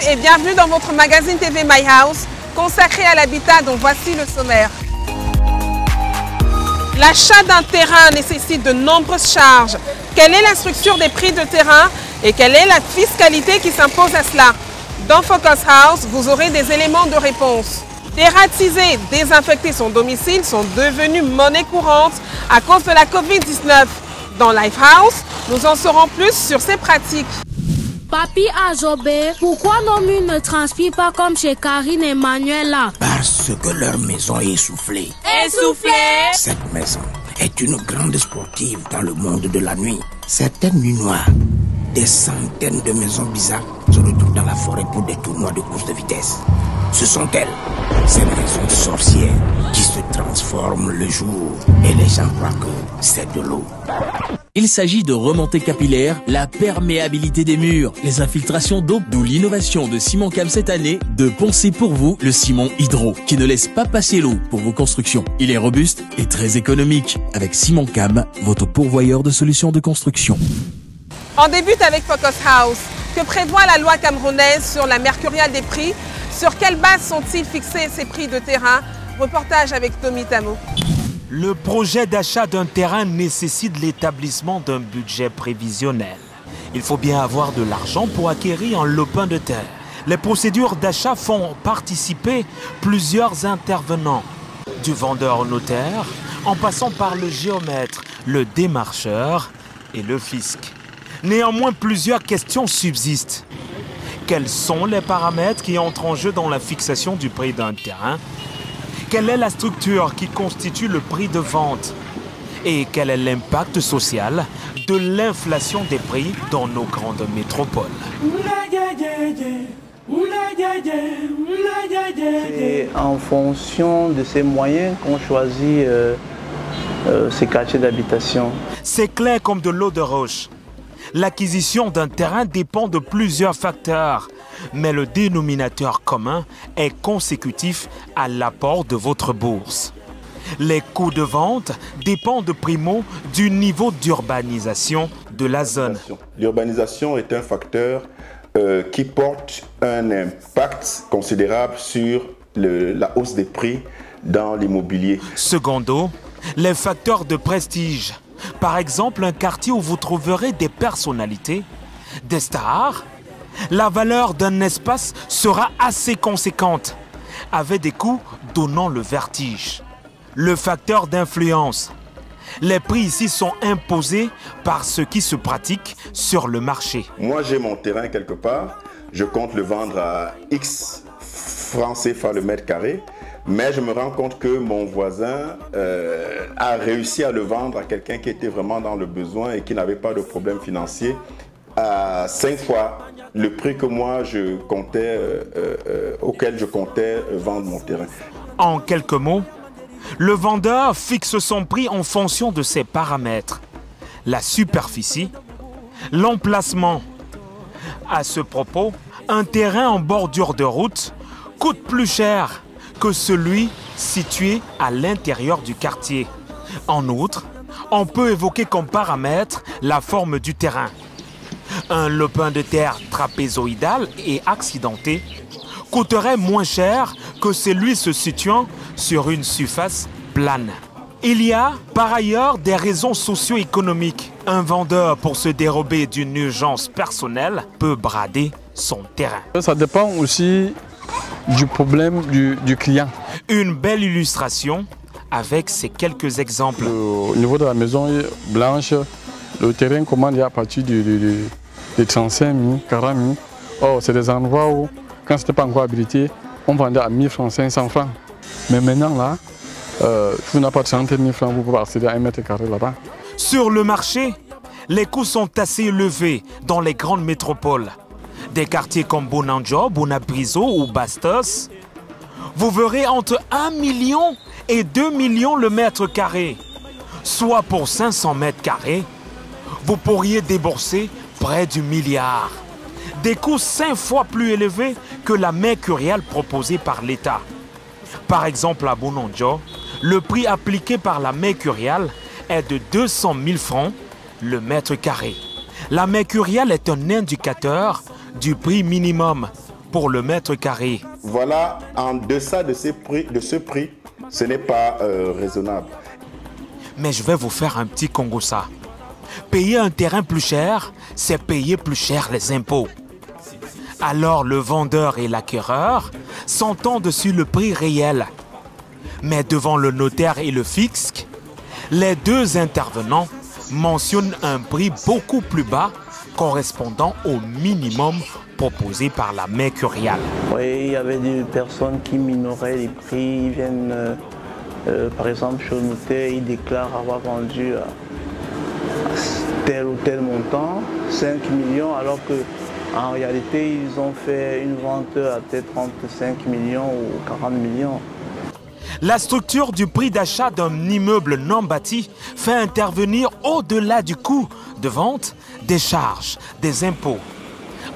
et bienvenue dans votre magazine TV My House, consacré à l'habitat dont voici le sommaire. L'achat d'un terrain nécessite de nombreuses charges. Quelle est la structure des prix de terrain et quelle est la fiscalité qui s'impose à cela? Dans Focus House, vous aurez des éléments de réponse. Dératiser, désinfecter son domicile sont devenus monnaie courante à cause de la Covid-19. Dans Lifehouse, nous en saurons plus sur ces pratiques. Papi Azobé, pourquoi nos murs ne transpirent pas comme chez Karine et Manuela? Parce que leur maison est essoufflée. Essoufflée? Cette maison est une grande sportive dans le monde de la nuit. Certaines nuits noires, des centaines de maisons bizarres se retrouvent dans la forêt pour des tournois de course de vitesse. Ce sont elles, ces maisons sorcières, qui se transforment le jour et les gens croient que c'est de l'eau. Il s'agit de remontée capillaire, la perméabilité des murs, les infiltrations d'eau, d'où l'innovation de Ciment-Cam cette année de poncer pour vous le ciment Hydro, qui ne laisse pas passer l'eau pour vos constructions. Il est robuste et très économique. Avec Ciment-Cam, votre pourvoyeur de solutions de construction. On débute avec Focus House. Que prévoit la loi camerounaise sur la mercuriale des prix? Sur quelle base sont-ils fixés ces prix de terrain? Reportage avec Tommy Tamo. Le projet d'achat d'un terrain nécessite l'établissement d'un budget prévisionnel. Il faut bien avoir de l'argent pour acquérir un lopin de terre. Les procédures d'achat font participer plusieurs intervenants, du vendeur au notaire, en passant par le géomètre, le démarcheur et le fisc. Néanmoins, plusieurs questions subsistent. Quels sont les paramètres qui entrent en jeu dans la fixation du prix d'un terrain? Quelle est la structure qui constitue le prix de vente? Et quel est l'impact social de l'inflation des prix dans nos grandes métropoles? C'est en fonction de ces moyens qu'on choisit ces quartiers d'habitation. C'est clair comme de l'eau de roche. L'acquisition d'un terrain dépend de plusieurs facteurs, mais le dénominateur commun est consécutif à l'apport de votre bourse. Les coûts de vente dépendent primo du niveau d'urbanisation de la zone. L'urbanisation est un facteur qui porte un impact considérable sur la hausse des prix dans l'immobilier. Secondo, les facteurs de prestige. Par exemple, un quartier où vous trouverez des personnalités, des stars, la valeur d'un espace sera assez conséquente, avec des coûts donnant le vertige. Le facteur d'influence. Les prix ici sont imposés par ce qui se pratique sur le marché. Moi, j'ai mon terrain quelque part, je compte le vendre à X francs CFA le mètre carré. Mais je me rends compte que mon voisin a réussi à le vendre à quelqu'un qui était vraiment dans le besoin et qui n'avait pas de problème financier à 5 fois le prix que moi auquel je comptais vendre mon terrain. En quelques mots, le vendeur fixe son prix en fonction de ses paramètres. La superficie, l'emplacement. À ce propos, un terrain en bordure de route coûte plus cher que celui situé à l'intérieur du quartier. En outre, on peut évoquer comme paramètre la forme du terrain. Un lopin de terre trapézoïdal et accidenté coûterait moins cher que celui se situant sur une surface plane. Il y a par ailleurs des raisons socio-économiques. Un vendeur, pour se dérober d'une urgence personnelle, peut brader son terrain. Ça dépend aussi du problème du client. Une belle illustration avec ces quelques exemples. Au niveau de la maison blanche, le terrain commande à partir de 35 000, 40 000. Oh, c'est des endroits où, quand ce n'était pas encore habilité, on vendait à 1000 francs, 500 francs. Mais maintenant, là, vous n'avez pas de 100 000 francs, vous pouvez accéder à 1 mètre carré là-bas. Sur le marché, les coûts sont assez élevés dans les grandes métropoles. Des quartiers comme Bonanjo, Bonabriso ou Bastos, vous verrez entre 1 million et 2 millions le mètre carré. Soit pour 500 mètres carrés, vous pourriez débourser près du milliard. Des coûts 5 fois plus élevés que la mercuriale proposée par l'État. Par exemple, à Bonanjo, le prix appliqué par la mercuriale est de 200 000 francs le mètre carré. La mercuriale est un indicateur du prix minimum pour le mètre carré. Voilà, en deçà de ce prix, ce n'est pas raisonnable. Mais je vais vous faire un petit Congossa. Payer un terrain plus cher, c'est payer plus cher les impôts. Alors le vendeur et l'acquéreur s'entendent sur le prix réel. Mais devant le notaire et le fisc, les deux intervenants mentionnent un prix beaucoup plus bas correspondant au minimum proposé par la mercuriale. Oui, il y avait des personnes qui minoraient les prix, ils viennent par exemple chez le notaire, ils déclarent avoir vendu à tel ou tel montant, 5 millions, alors qu'en réalité ils ont fait une vente à peut-être 35 millions ou 40 millions. La structure du prix d'achat d'un immeuble non bâti fait intervenir au-delà du coût de vente des charges, des impôts.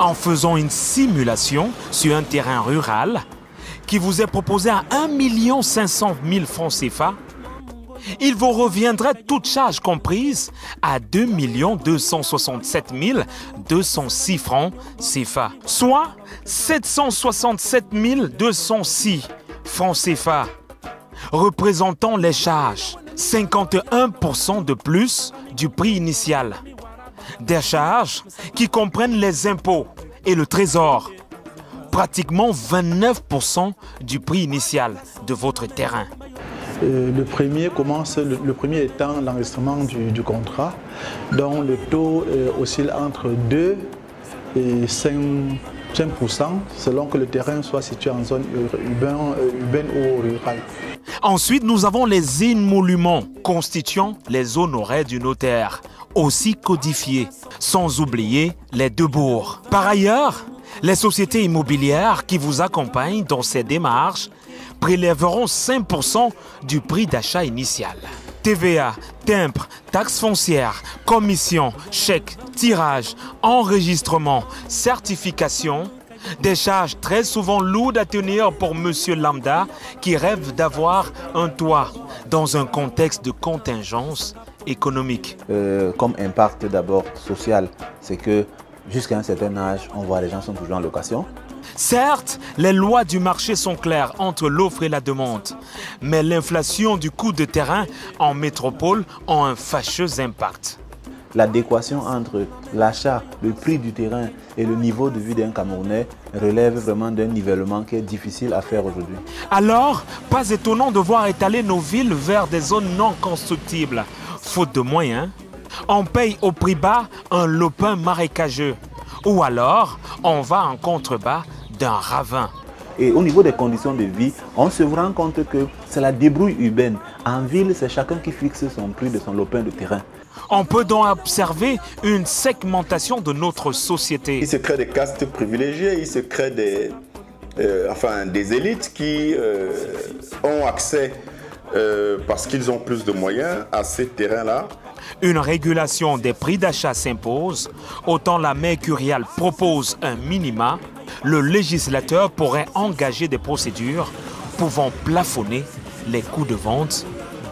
En faisant une simulation sur un terrain rural qui vous est proposé à 1 500 000 francs CFA, il vous reviendrait, toutes charges comprises, à 2 267 206 francs CFA, soit 767 206 francs CFA, représentant les charges, 51% de plus du prix initial. Des charges qui comprennent les impôts et le trésor, pratiquement 29% du prix initial de votre terrain. Le premier étant l'enregistrement du contrat, dont le taux oscille entre 2 et 5% selon que le terrain soit situé en zone urbaine ou rurale. Ensuite, nous avons les émoluments constituant les honoraires du notaire, aussi codifiés, sans oublier les debours. Par ailleurs, les sociétés immobilières qui vous accompagnent dans ces démarches prélèveront 5% du prix d'achat initial. TVA, timbre, taxes foncières, commission, chèque, tirage, enregistrement, certification, des charges très souvent lourdes à tenir pour monsieur lambda qui rêve d'avoir un toit dans un contexte de contingence économique. Comme impact d'abord social, c'est que jusqu'à un certain âge, on voit les gens sont toujours en location. Certes, les lois du marché sont claires entre l'offre et la demande, mais l'inflation du coût de terrain en métropole a un fâcheux impact. L'adéquation entre l'achat, le prix du terrain et le niveau de vie d'un Camerounais relève vraiment d'un nivellement qui est difficile à faire aujourd'hui. Alors, pas étonnant de voir étaler nos villes vers des zones non constructibles. Faute de moyens, on paye au prix bas un lopin marécageux. Ou alors, on va en contrebas d'un ravin. Et au niveau des conditions de vie, on se rend compte que c'est la débrouille urbaine. En ville, c'est chacun qui fixe son prix de son lopin de terrain. On peut donc observer une segmentation de notre société. Il se crée des castes privilégiées, il se crée des élites qui ont accès, parce qu'ils ont plus de moyens, à ces terrains-là. Une régulation des prix d'achat s'impose. Autant la mercuriale propose un minima, le législateur pourrait engager des procédures pouvant plafonner les coûts de vente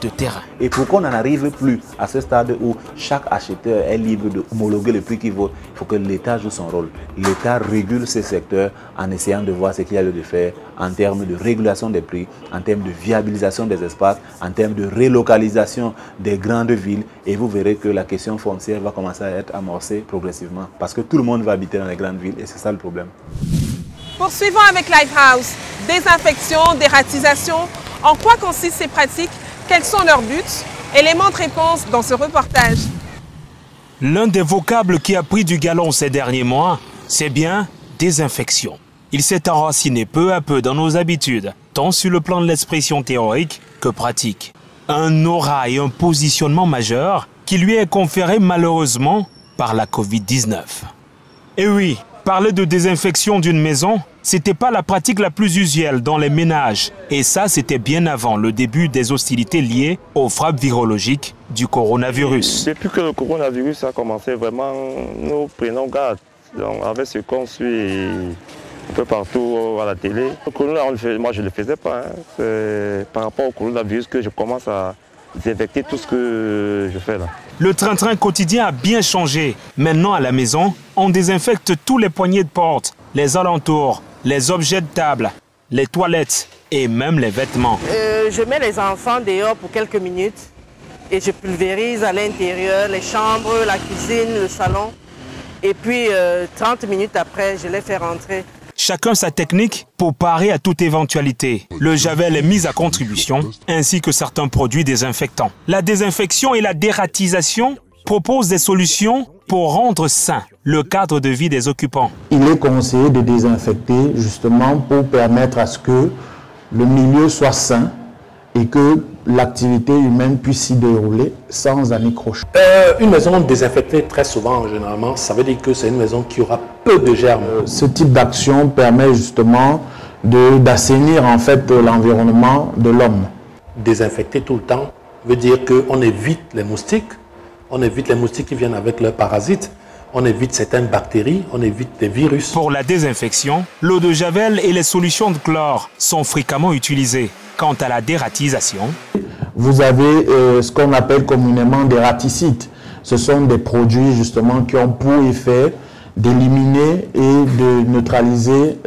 de terrain. Et pour qu'on n'en arrive plus à ce stade où chaque acheteur est libre d'homologuer le prix qu'il vaut, il faut que l'État joue son rôle. L'État régule ces secteurs en essayant de voir ce qu'il y a lieu de faire en termes de régulation des prix, en termes de viabilisation des espaces, en termes de relocalisation des grandes villes. Et vous verrez que la question foncière va commencer à être amorcée progressivement. Parce que tout le monde va habiter dans les grandes villes et c'est ça le problème. Poursuivons avec Lifehouse. Désinfection, dératisation. En quoi consistent ces pratiques? Quels sont leurs buts? Éléments de réponse dans ce reportage. L'un des vocables qui a pris du galon ces derniers mois, c'est bien désinfection. Il s'est enraciné peu à peu dans nos habitudes, tant sur le plan de l'expression théorique que pratique. Un aura et un positionnement majeur qui lui est conféré malheureusement par la Covid-19. Et oui, parler de désinfection d'une maison, c'était pas la pratique la plus usuelle dans les ménages. Et ça, c'était bien avant le début des hostilités liées aux frappes virologiques du coronavirus. Depuis que le coronavirus a commencé, vraiment, nous prenons garde. Donc, avec ce qu'on suit un peu partout à la télé. Le corona, moi, je ne le faisais pas. C'est par rapport au coronavirus que je commence à désinfecter tout ce que je fais là. Le train-train quotidien a bien changé. Maintenant, à la maison, on désinfecte tous les poignées de porte, les alentours, les objets de table, les toilettes et même les vêtements. Je mets les enfants dehors pour quelques minutes et je pulvérise à l'intérieur les chambres, la cuisine, le salon. Et puis 30 minutes après, je les fais rentrer. Chacun sa technique pour parer à toute éventualité. Le javel est mis à contribution, ainsi que certains produits désinfectants. La désinfection et la dératisation proposent des solutions pour rendre sain le cadre de vie des occupants. Il est conseillé de désinfecter justement pour permettre à ce que le milieu soit sain et que l'activité humaine puisse s'y dérouler sans anicroche. Une maison désinfectée très souvent, généralement, ça veut dire que c'est une maison qui aura peu de germes. Ce type d'action permet justement d'assainir en fait l'environnement de l'homme. Désinfecter tout le temps veut dire qu'on évite les moustiques, qui viennent avec leurs parasites, on évite certaines bactéries, on évite des virus. Pour la désinfection, l'eau de javel et les solutions de chlore sont fréquemment utilisées. Quant à la dératisation, vous avez ce qu'on appelle communément des raticides. Ce sont des produits justement qui ont pour effet d'éliminer et de neutraliser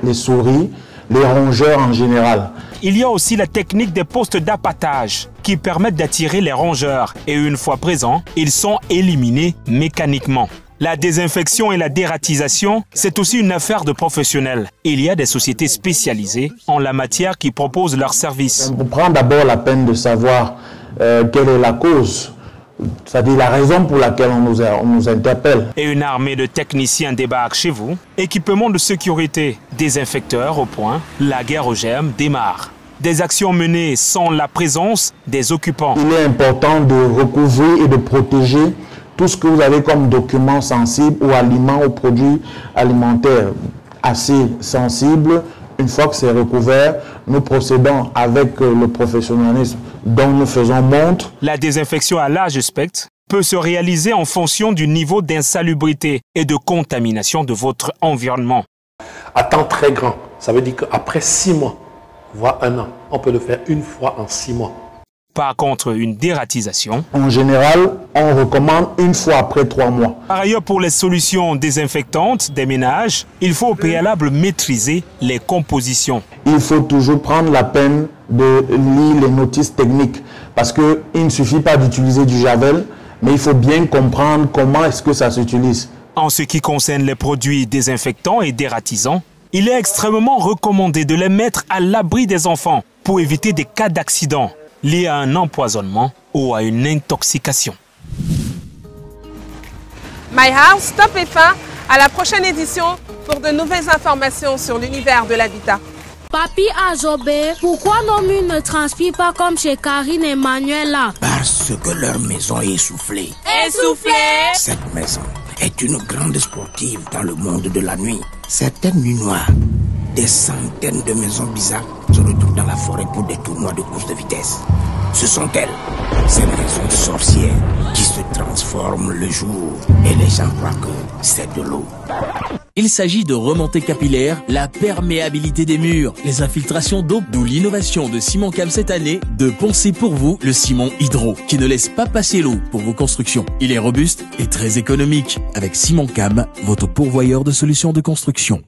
les souris, les rongeurs en général. Il y a aussi la technique des postes d'appâtage qui permettent d'attirer les rongeurs et une fois présents, ils sont éliminés mécaniquement. La désinfection et la dératisation, c'est aussi une affaire de professionnels. Il y a des sociétés spécialisées en la matière qui proposent leurs services. On prend d'abord la peine de savoir quelle est la cause, c'est-à-dire la raison pour laquelle on nous interpelle. Et une armée de techniciens débarque chez vous. Équipement de sécurité, désinfecteurs au point, la guerre aux germes démarre. Des actions menées sans la présence des occupants. Il est important de recouvrir et de protéger tout ce que vous avez comme documents sensibles ou aliments ou produits alimentaires assez sensibles. Une fois que c'est recouvert, nous procédons avec le professionnalisme dont nous faisons montre. La désinfection à large spectre peut se réaliser en fonction du niveau d'insalubrité et de contamination de votre environnement. À temps très grand, ça veut dire qu'après 6 mois, voire 1 an, on peut le faire une fois en 6 mois. Par contre, une dératisation, en général, on recommande une fois après 3 mois. Par ailleurs, pour les solutions désinfectantes des ménages, il faut au préalable maîtriser les compositions. Il faut toujours prendre la peine de lire les notices techniques parce qu'il ne suffit pas d'utiliser du javel, mais il faut bien comprendre comment est-ce que ça s'utilise. En ce qui concerne les produits désinfectants et dératisants, il est extrêmement recommandé de les mettre à l'abri des enfants pour éviter des cas d'accident liés à un empoisonnement ou à une intoxication. My House, stop et fin à la prochaine édition pour de nouvelles informations sur l'univers de l'habitat. Papi Ajobé, pourquoi nos murs ne transpirent pas comme chez Karine et Manuela? Parce que leur maison est essoufflée. Essoufflée? Cette maison est une grande sportive dans le monde de la nuit. Certaines nuits noires, des centaines de maisons bizarres se retrouvent dans la forêt pour des tournois de course de vitesse. Ce sont elles, ces maisons sorcières, qui se transforment le jour et les gens croient que c'est de l'eau. Il s'agit de remontée capillaire, la perméabilité des murs, les infiltrations d'eau, d'où l'innovation de Simon-Cam cette année de poncer pour vous le ciment Hydro, qui ne laisse pas passer l'eau pour vos constructions. Il est robuste et très économique. Avec Simon-Cam, votre pourvoyeur de solutions de construction.